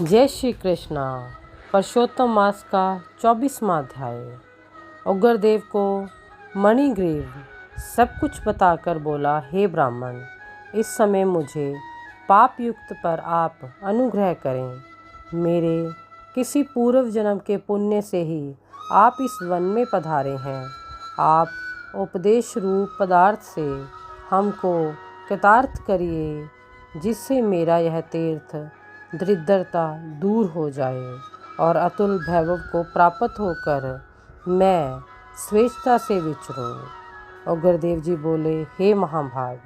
जय श्री कृष्णा। पुरुषोत्तम मास का 24वां अध्याय। उग्रदेव को मणिग्रीव सब कुछ बताकर बोला, हे ब्राह्मण, इस समय मुझे पाप युक्त पर आप अनुग्रह करें। मेरे किसी पूर्व जन्म के पुण्य से ही आप इस वन में पधारे हैं। आप उपदेश रूप पदार्थ से हमको कृतार्थ करिए, जिससे मेरा यह तीर्थ दरिद्रता दूर हो जाए और अतुल वैभव को प्राप्त होकर मैं स्वेच्छता से विचरूं। उग्रदेव जी बोले, हे महाभाग,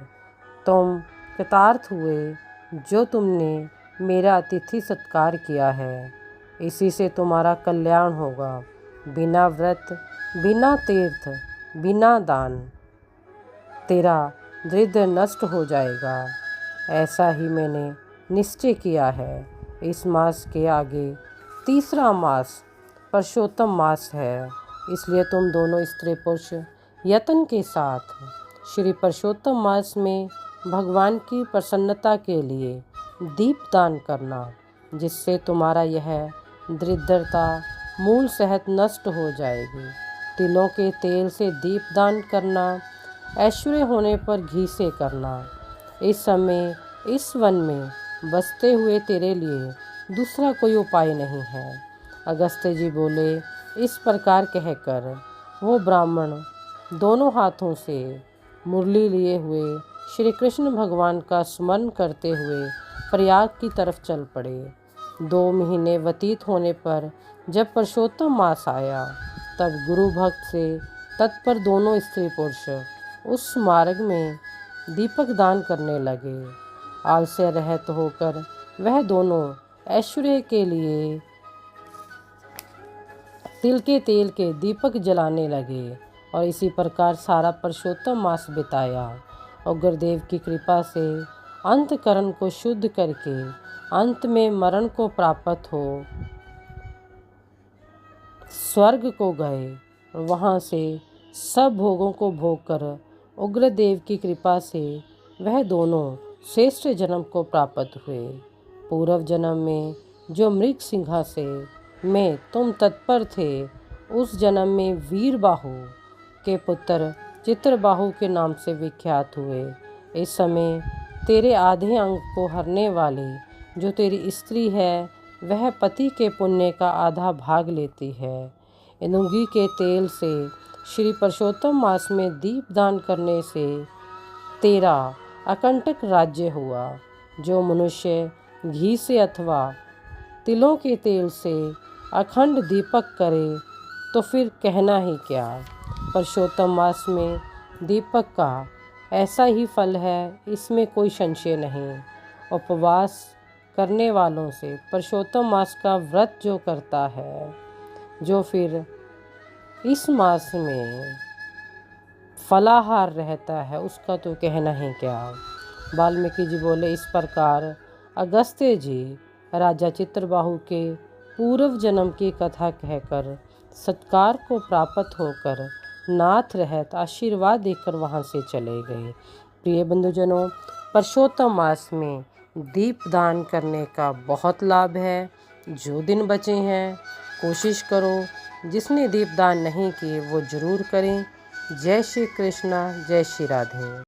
तुम कृतार्थ हुए जो तुमने मेरा अतिथि सत्कार किया है। इसी से तुम्हारा कल्याण होगा। बिना व्रत, बिना तीर्थ, बिना दान तेरा दरिद्र नष्ट हो जाएगा। ऐसा ही मैंने निश्चय किया है। इस मास के आगे तीसरा मास पुरुषोत्तम मास है, इसलिए तुम दोनों स्त्री पुरुष यत्न के साथ श्री पुरुषोत्तम मास में भगवान की प्रसन्नता के लिए दीपदान करना, जिससे तुम्हारा यह दरिद्रता मूल सहित नष्ट हो जाएगी। तिलों के तेल से दीपदान करना, ऐश्वर्य होने पर घी से करना। इस समय इस वन में बसते हुए तेरे लिए दूसरा कोई उपाय नहीं है। अगस्त्य जी बोले। इस प्रकार कहकर वो ब्राह्मण दोनों हाथों से मुरली लिए हुए श्री कृष्ण भगवान का स्मरण करते हुए प्रयाग की तरफ चल पड़े। 2 महीने व्यतीत होने पर जब पुरुषोत्तम मास आया, तब गुरु भक्त से तत्पर दोनों स्त्री पुरुष उस मार्ग में दीपक दान करने लगे। आलस्य रहित होकर वह दोनों ऐश्वर्य के लिए तिल के तेल के दीपक जलाने लगे और इसी प्रकार सारा पुरुषोत्तम मास बिताया। उग्रदेव की कृपा से अंतकरण को शुद्ध करके अंत में मरण को प्राप्त हो स्वर्ग को गए और वहाँ से सब भोगों को भोग कर उग्रदेव की कृपा से वह दोनों श्रेष्ठ जन्म को प्राप्त हुए। पूर्व जन्म में जो मृग सिंहा से में तुम तत्पर थे, उस जन्म में वीरबाहु के पुत्र चित्रबाहु के नाम से विख्यात हुए। इस समय तेरे आधे अंग को हरने वाली जो तेरी स्त्री है, वह पति के पुण्य का आधा भाग लेती है। इनुंगी के तेल से श्री पुरुषोत्तम मास में दीपदान करने से तेरा अकंटक राज्य हुआ। जो मनुष्य घी से अथवा तिलों के तेल से अखंड दीपक करे, तो फिर कहना ही क्या। पुरुषोत्तम मास में दीपक का ऐसा ही फल है, इसमें कोई संशय नहीं। उपवास करने वालों से पुरुषोत्तम मास का व्रत जो करता है, जो फिर इस मास में फलाहार रहता है, उसका तो कहना ही क्या। वाल्मीकि जी बोले। इस प्रकार अगस्त्य जी राजा चित्रबाहु के पूर्व जन्म की कथा कहकर सत्कार को प्राप्त होकर नाथ रहत आशीर्वाद देकर वहाँ से चले गए। प्रिय बंधुजनों, पुरुषोत्तम मास में दीपदान करने का बहुत लाभ है। जो दिन बचे हैं, कोशिश करो, जिसने दीपदान नहीं किए वो जरूर करें। जय श्री कृष्णा, जय श्री राधे।